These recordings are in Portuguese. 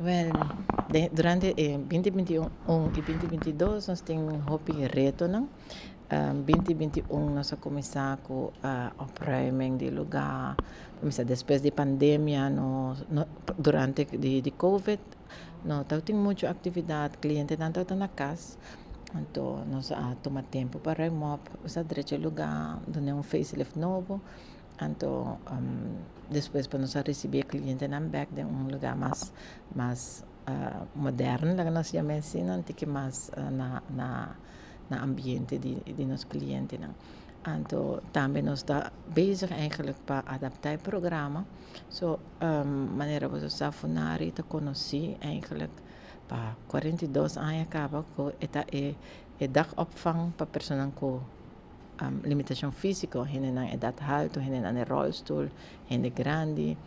Well, durante 2021 e 2022 nós temos um hobby reto, não? 2021 nós começamos com o priming de lugar, começar depois da pandemia, durante de COVID, nós temos muita atividade, cliente não estão na casa, então nós tomamos tempo para remove, usar direito lugar, dar facelift novo, então depois para nós receber cliente na back de lugar mais moderno, lá nós chamamos assim, não tem que mais na ambiente de nosso cliente. Não. Então, também nós está bezig eigenlijk para adaptar o programa. So, maneira você está funari, está conheci eigenlijk para 42 anos acaba com é dagopvang para pessoas com limitação física, hen na edad alto, hen na rolstoel, hen grande,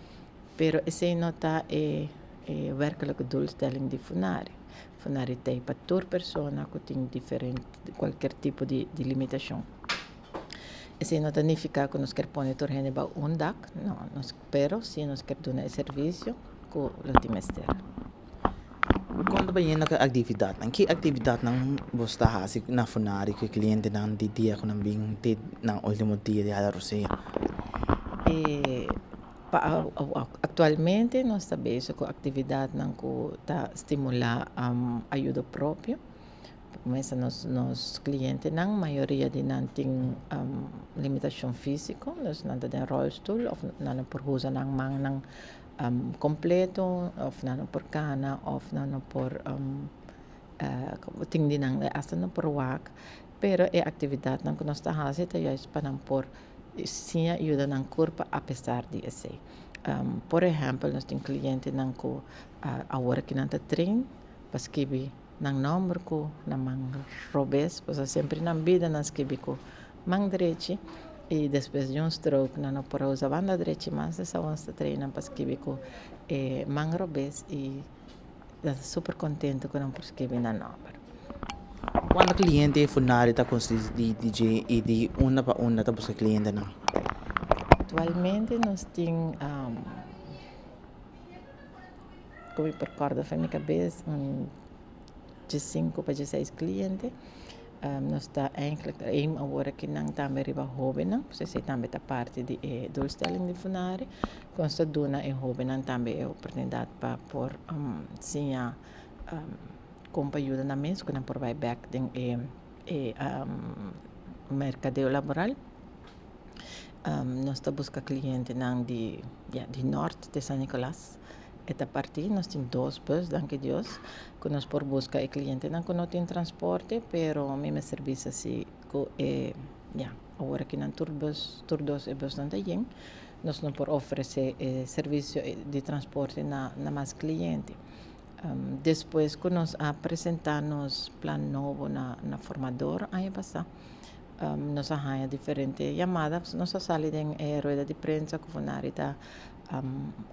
pero esse nota é werkelijk doelstelling de funari. Funari tem para toda pessoa que tem diferente, qualquer tipo de limitação. Esse não significa que nós queremos pôr hen para dak, não, pero se nós queremos dar serviço com o trimestre. Quando vai na atividade, que atividade não você está fazendo na funari que o cliente não de dia com bem de na último dia de a Rússia? Atualmente nós estamos com atividade que está estimular ajuda própria. Mas nos clientes, a maioria de não tem limitação física, nós não temos rolstoel, ou não por uso não mang completo, ou não por cana, ou não por ting din hasta não por wak, pero é atividade que nós estamos fazendo é para não por sim ajuda na corpo apesar de isso. Por exemplo, nós temos clientes que agora que não trein, para escrever nang number ko na mang robes, pois sempre na vida na escrever ko mang direito e depois de stroke na não para usar banda direito, mas essa onde treina para escrever ko mang robes e super contente com não por escrever na number. Quando o cliente funari está com de DJ e de uma para uma está buscando cliente não? Atualmente nós temos como por corda foi minha cabeça de 5 para 16 clientes. Nós está eigenlijk agora que não também riba jovem, não, você também está parte de doelstelling de funari. Quando está dona é jovem, não também é oportunidade para por sim como ajuda na mesa, quando por vai back de mercadeo laboral. Nós está busca cliente não de norte de San Nicolás. Esta parte nós temos 2 buses, danke Deus, que nós por busca e cliente não que não tem transporte, pero o mesmo serviço assim que agora que não turbos e bus não tem, nós não por oferecer serviço de transporte na mais cliente. Depois que nós apresentamos plano novo na formador, aí passa. Nós arranha diferentes chamadas, nós saímos em rueda de prensa que funari está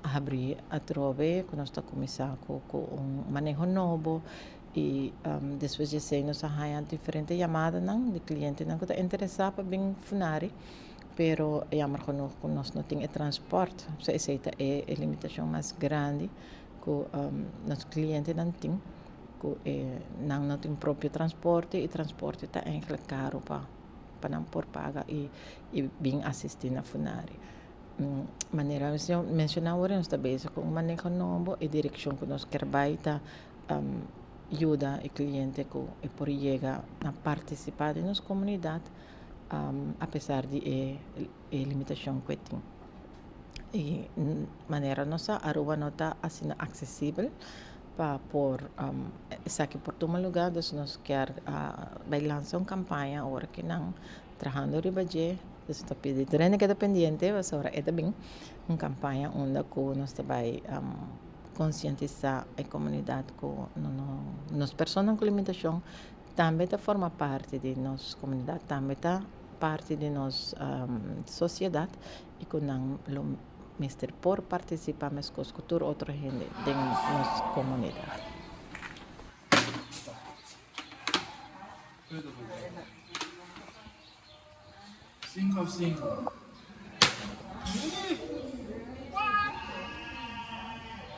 abrir a trove, que nós está começando com manejo novo e depois de ser nós arranha diferentes chamadas de clientes que está interessado para vir funari, pero jammer genoeg que nós não tem transporte, essa é a limitação mais grande que nossos clientes não têm, que não tem próprio transporte e transporte está eigenlijk caro para não por paga e bem assistir na funari. Maneira mencionar agora nós estamos com um manejo novo e direção que nós queremos ajuda o cliente que por chegar a participar da nossa comunidade apesar de limitação que tem. E maneira nossa a rua não está assim acessível para por aqui por todo lugar, nós quer vai lançar uma campanha agora que não trabalhando ribaje, está pedindo treino que é dependente, mas agora é também uma campanha onde nós vai conscientizar a comunidade que nós pessoas com limitação também forma parte de nossa comunidade, também está parte de nossa sociedade e que não Mister por participar mais com toda outra gente de nossa comunidade. 5 of 5.